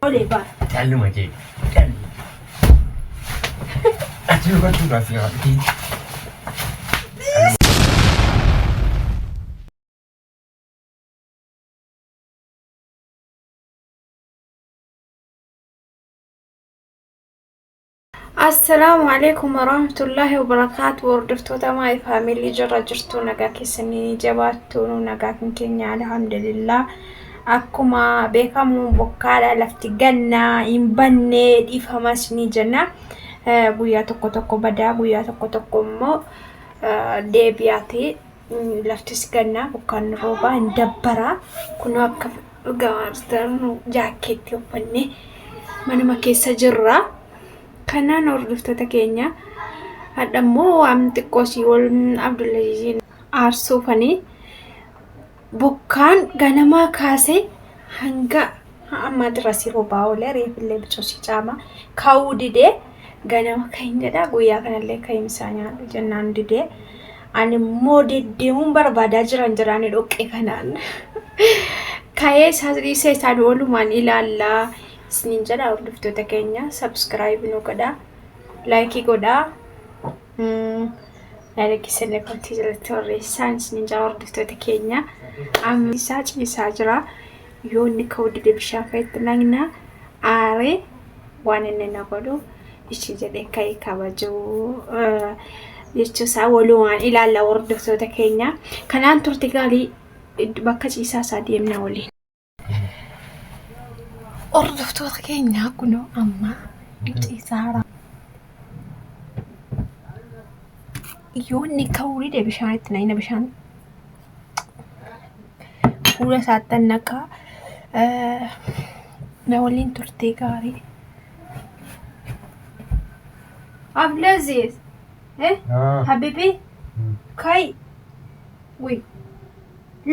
Oleh bar. Callu maje. Callu. Achieve got to gas ya. السلام عليكم ورحمة الله وبركاته. وردفتو تماي فاميلي جرى جرتو نقاكي سنيني جباتو نقاكي كينيا الحمد لله. أكما بيكامو بوكالا لفتقنا ينبني ديفهما سني جنة بويا توكو توكو بدا بويا توكو توكو مو ديبياتي لفتسقنا بوكان روبا اندبرا كنو أكف غارسترنو جاكيت يوبني منما كيسا جرى kanaan hordoftoota keenya hadhammoo amti qoosii wal Abdullaziin aarsuufanii bokkaan ganamaa kaasee hanga amma dirasii roobaa oolee reefillee bicoosii caama kaa'uu didee ganama keenyadha guyyaa kanallee ka'imsaa nyaadhu jennaan didee ani immoo deddeemuun barbaadaa jiraanii dhoqqee kanaan ka'ee isaan walumaan ilaallaa. Isnin jala hordoftoota keenya subscribe nu godhaa like godhaa like kontii jalatti horreessaan isnin jala hordoftoota keenya amma isaa ciisaa jira yoo inni ka'uu dide bishaan ka'etti naqna aaree waan inni na godhu ichi jedhee ka'ee kabajuu jechuusaa walumaan ilaalla hordoftoota keenya kanaan turte gaarii bakka ciisaa isaa deemna waliin. Hordoftoota keenya kunoo amma ciisaadha. Yoo inni ka'uu dide bishaanitti naqna bishaan fuula isaatti naqaa na waliin turtee gaarii. Abdulaziz Habibi kai wi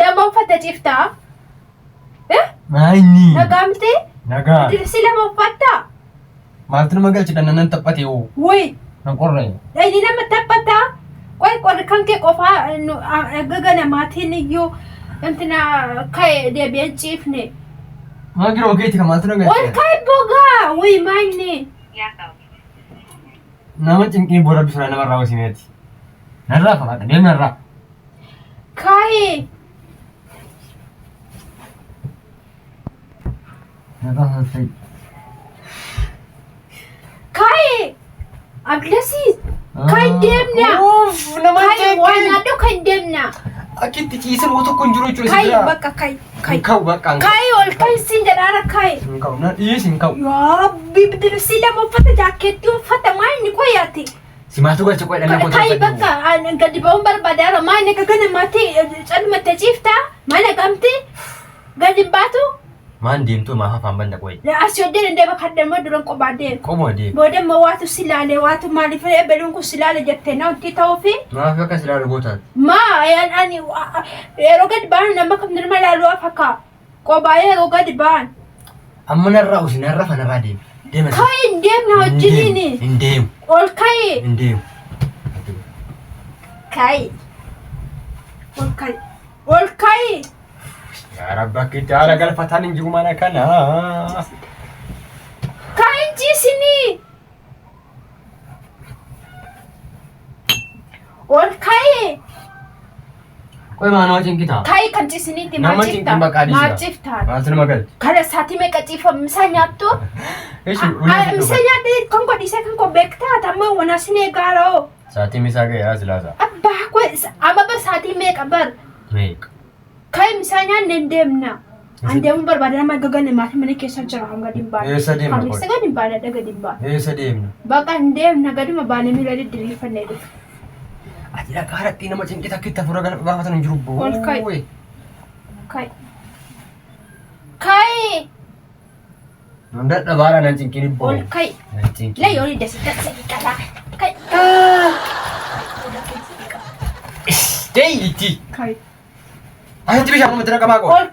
lama uffata ciftaa Maini. Nagamte? Naga. Dirsi lama uffata? Maaltu nama galchi dhannan taphate oo. Woi. Nan qorre. Inni nama taphata? Qoy qorre kan kee qofaa gagana maatiin iyyuu intina ka'e deebi'an ciifne. Maa giroo geetti kan maaltu nama galchi? Ol ka'e bogaa. Woi maayini. Nama cinqii booda bishaan namarraa wasineeti. Narraa fagaadha deemna narraa. Ka'e. Kai Abdulaziz kai demna kai wana do kai demna akitti ciisa moo tokko hin jiru jechuudha kai bakka kai kau bakka kai ol kai sin jedhara kai kau na dhiisin kau yaa bibdil sila mo fata jaaketti uffata maayini qoyaati simaatu galcha qoy dhanna kai bakka gadi ba'uun barbaadaara maayini gagana maatii calmatte ciifta mana gamti gadi baatu maan deemtu maa hafaan banda qoy asii oddeen indee bakka addama duran qophaa deemu qomoo deemu boodamma waatu silaale waatu maaliif ebeluun kun silaale jettee na wanti ta'uufi maaf akka silaale gootaati maa ani yeroo gadi baan nama kam nirma laaluu afaka qophaa yeroo gadi baan amma narraa usi narra fanarraa deema kai hin deemna wajjiniini hin deemu ol kai hin deemu kai ol kai yaa rabbi akka itti haala galfataan hin jiru mana kana kai hin ciisinii ol kai qoy maa nama cinqitaa kai kan ciisiniiti nama cinqin baqaa maal maaltu nama galchi kana saatii meeqa ciifa misaa nyaattu misaa nyaadde kan godhiisee kan ko beektaa tamma wana sinee gaaroo saatii misaa ga'e yaa silaasa abbaa qoy amma bar saatii meeqa bar meeqa kai misalnya nendemna andemu berbada nama gagane mati mana keessa jira hanga dimba sedemna kami sega dimba daga dimba sedemna baka ndemna gadi mabane miladi diri fanne du ajira karatti nama cinqita kitta fura gal baafatan jiru boo kai nanda dabara nan cinqini boo kai nan cinqini la yori desita kala kai deiti kai Ayo bisa kamu terang kamu ol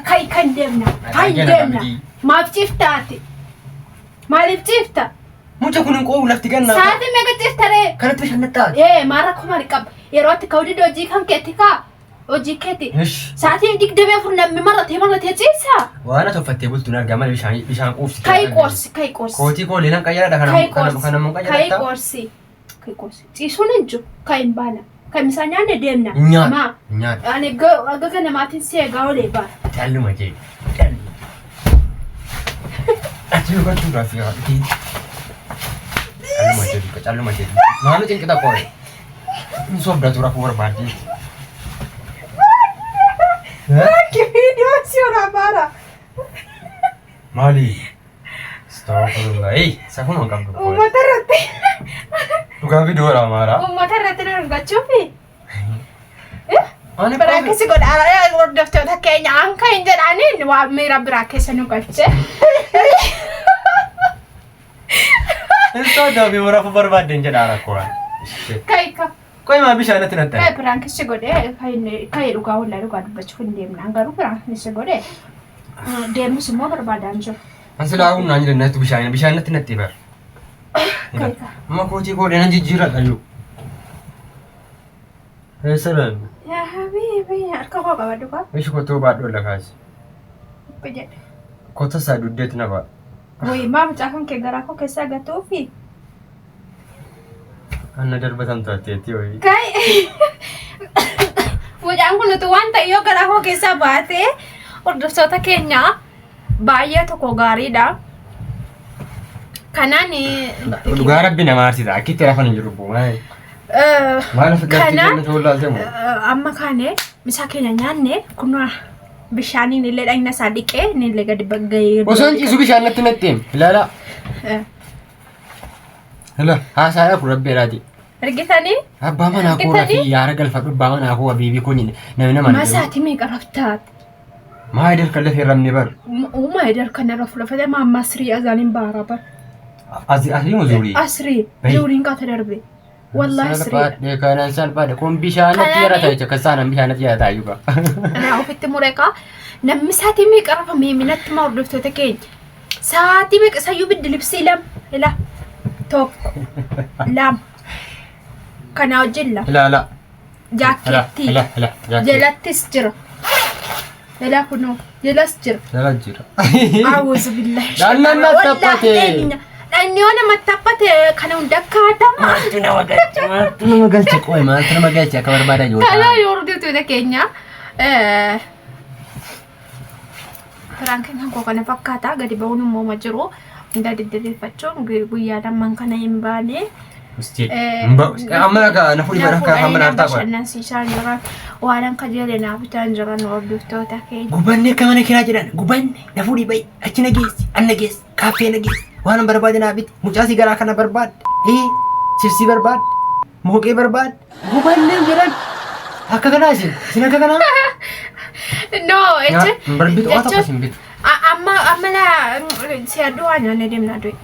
kai kan demna kai demna maaf ciftaati maaliif cifta mucha kunin qoo lafti ganna saati mega ciftare kanatti bishaan natta mara kumari qab yeroo ati kawdi dojii kan keetti ka وجيكتي إيش ساعتين ديك دمي فرنا مرة تيجيسها وأنا توفتي قلت نرجع ما بيشان قوس كاي كورسي كوتي كولي نان كيا كان من كاي كورسي تيسون نجو كاي بانا كاي مسانيا ندمنا نيا أنا جو كنا ما تنسي قاولي با تعلم أجي أتيو كنت رافيا تعلم أجي ما أنا تين كده كوري نصوب ده ترى كور بعدين كيف فيديو سيورا بارا مالي استغفر الله إيه سكون ما كم كور وما ترتي تكان فيديو لا مارا وما ترتي نرجع تشوفي أنا براكسي قد أنا ورد دفتر كأني عنك إنجل عنين وميرا براكسي نقطة إنسان ده بيمرا في بربادين جدارا كورا كايكا كوي ما بيش أنا تنتهي كاي براكسي قد كاي رجع ولا رجع بتشوفين ديم نانغارو براكسي قد ديم semua berbadaan jo أنسلا أقول نانجل الناس بيش أنا تنتهي بر كايكا ما كوتي كوري نانجي جيرا أيو يا سلام يا حبيبي أركبها بعدك إيش كتو بعد ولا كاس بجد كتو سادودت نبا وي ما بتعرفون كجراكو كيسا جاتوفي أنا دربتم تاتي وي كاي وجانgu lutuan tayo garaako kesa bate ordoftoota keenya baay'ee tokko gaariidha kanani dhugaa rabbi nama arsita akkitti rafan hin jiru bu'aa maal kana tolaaltee moo amma kaane misaa keenya nyaanne kunoo bishaaniin illee dhagna isaa dhiqee inni illee gadi baggayee osoo hin ciisu bishaan natti natteem ilaala haasaa kun rabbeeraati argitanii abbaa manaa koo rafii yaara galfadhu abbaa manaa koo abiibii kun namni nama masaati meeqa raftaat maa idil kan lafee ramne bar uma idil kan rafu lafate maamma asrii azaanin baara bar asrii moo zuurii asrii zuuriin kaa tadarbe wallahi asrii salphaadhe kanan salphaadhe kun bishaanatti yarata jecha kasaanan bishaanatti yarata ayyuka anaa ofitti mureeqa namni saatii meeqa rafa meeminatti maa hordoftoota keenya saatii meeqa sayyuu biddi libsii lam ila tokko lam kana wajjin lam ilaala jaakkeettii jalattis jira ila kunoo jalas jira jala jira awuzu billahi dhannan tappate dhanniyoona mattappate kana hunda akkaatama maaltu nama galche qoy maaltu nama galche akka barbaada yoo kana hordoftoota keenya Franken kan kok kana fakkaata gadi ba'uun immoo ma jiru hunda deddeebifachuun guyyaa lamman kana hin baane amma ka na furi baraka amma na taqa nan si shanjara waan ka jere na bitan jara no hordoftoota keenya gubanne kamana kira jedhan gubanne na furi bai achi na geessi anna geessi kaafee na geessi waan barbaade na bit mucaasi garaa kana barbaad chipsii barbaad mooqee barbaad gubanne jedhan akka kana isin akka kana no eche barbit wata pasin bit amma la si aduanya ne demna doi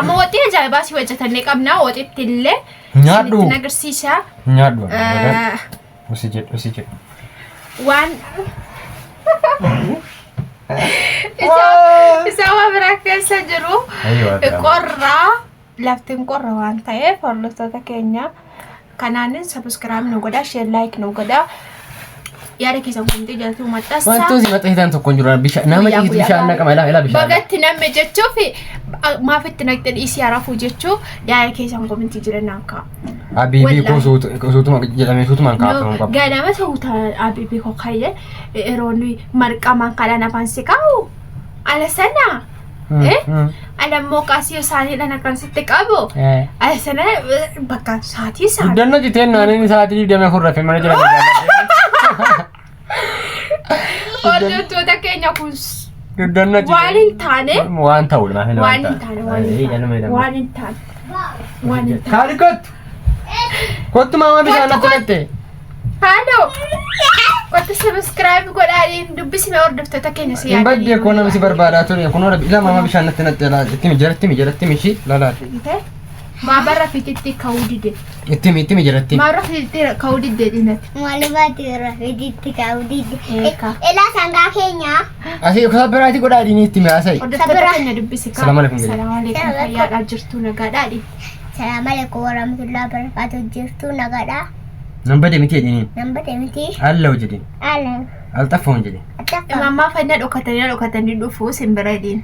amma wati ajaiba si hojjetanne qabna watitti illee nyaadhu nagarsiisa nyaadhu usijet waan isa waa biraa keessa jiru qorraa laftiin qorra waan ta'eef hordoftoota keenya kanaanin subscribe nu godhaa share like nu godhaa yaada keessan kunti jalatu maxxansa wantoota mata hitan tokko jiru bishaan nama ciisu bishaan naqama ila bishaan bagatti namme jechuuf maafitti naqxee dhiisii haraafuu jechuu yaada keessan kunti jiran akka abibi ko sootuma jedhame sootuma kaafamuu qaba ganama soota abibi ko kayye eroonni marqaman kana afaan sikau ala sana ala moqasi isaanii dhan akkan sitti qabu ala sana bakka saatii isaa guddanna jiteen naanni saatii deemee kurrafe mana jira hordoftoota keenya kun guddanna jiteen waan hin taane waan ta'udha maafina waan hin taane waan hin taane kaadikottu kottu maama bishaan natti natte halo kottu subscribe godhaadhiin dubbisime hordoftoota keenya si yaadanii hin baddee koo namni si barbaadaa ture kun ila maama bishaan natti natte ittimi shi lalaadhe maabarra fititti kaudide ittimi jiratti maabarra fititti kaudide dinati Malibati rafititti kaudide ela sanga Kenya asii sabiraati godhaadhiin ittimi haasai hordoftoota keenya dubbisi Salaam alaikum fayyaadhaa jirtu nagaadhaadhi Assalamualaikum warahmatullahi wabarakatuh jirtu nagaadhaa Namba demiti jedhini. Namba demiti. Allahu jedhin. Ala. Alxafoon jedhin. Atafa. Mammaa fayinaa dhokatanii dhufuu simbira diin.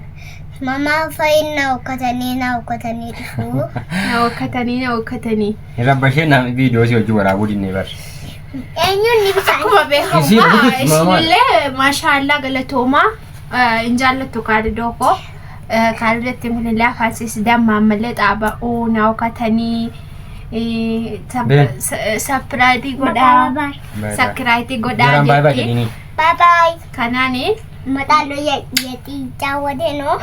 Mama fayinaa ukkatanii dhufu. Na ukkatanii. Rabbashee nama viidiyoo si hojii waraabuu dinnee bar. Eenyuun ni bishaan? Akkuma beekamu isinillee maashaallah galatoomaa hin jaallattu kaadhi dookoo. Kaadhitti kunillee afaansis dammaan malee xaaba'uu na ukkatanii. Sappiraayitii godhaa. Sakkiraayitii godhaa jetti. Bye. Kanaani. Maxaalloo yeetii caawwatee noo.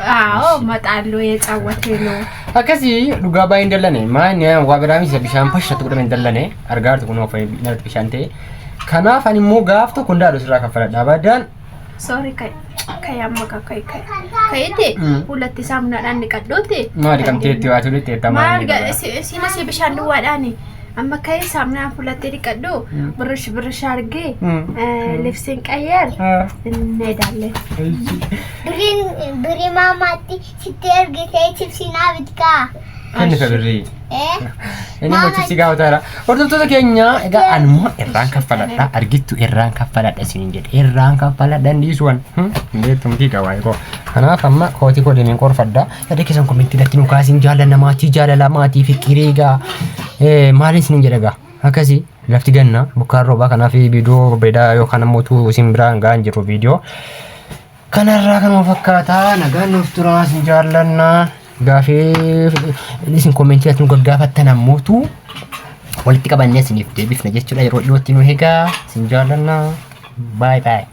Maxaalloo yee caawwatee noo. Akkasii dhugaa baay'ee hin dallane. Maanni waa biraamisa bishaan fashatu godhame hin dallane. Argaartu kun of bishaan ta'e. Kanaaf ani immoo gaaf tokko hundaadhu sirraa kaffaladha. Baadaan. Sorry kai amma kai. Kayite ulatti saamunaadhaan dhiqadhoote. Maali kamteetti waa tulitti eettamaa. Maal sina si bishaan duwwaadhaani. Amma kai saamunaan fulattee dhiqadhu birish argee lifsiin qayyeer needaalle. Birii maamaatti sitti ergitee chibsinaa bitkaa. Kan isa birrii. Ini mau chipsi gaafataadha. Hordoftoota keenya egaa anuma irraan kaffaladha. Argittu irraan kaffaladha isiniin jedhe. Irraan kaffaladha ndiisuwan. Beektumtii qabaayee koo. Kanaaf amma kootii koo deemeen qorfadha. Yaada keessan komentii irratti nu kaasin jaalala maatii fikirii egaa maaliin isiniin jedha egaa akkasii lafti ganna bokkaan roobaa kanaaf viidiyoo bareedaa yookaan ammoo isin biraan gahan jiru viidiyoo kanarraa kanuma fakkaataa nagaan nuuf turaa isin jaallanna. Gaafii isin komentii irratti nu gaggaafattan ammoo walitti qabannee isiniif deebifna jechuudha yeroo dhiyootti nu egaa isin jaallanna. Bye.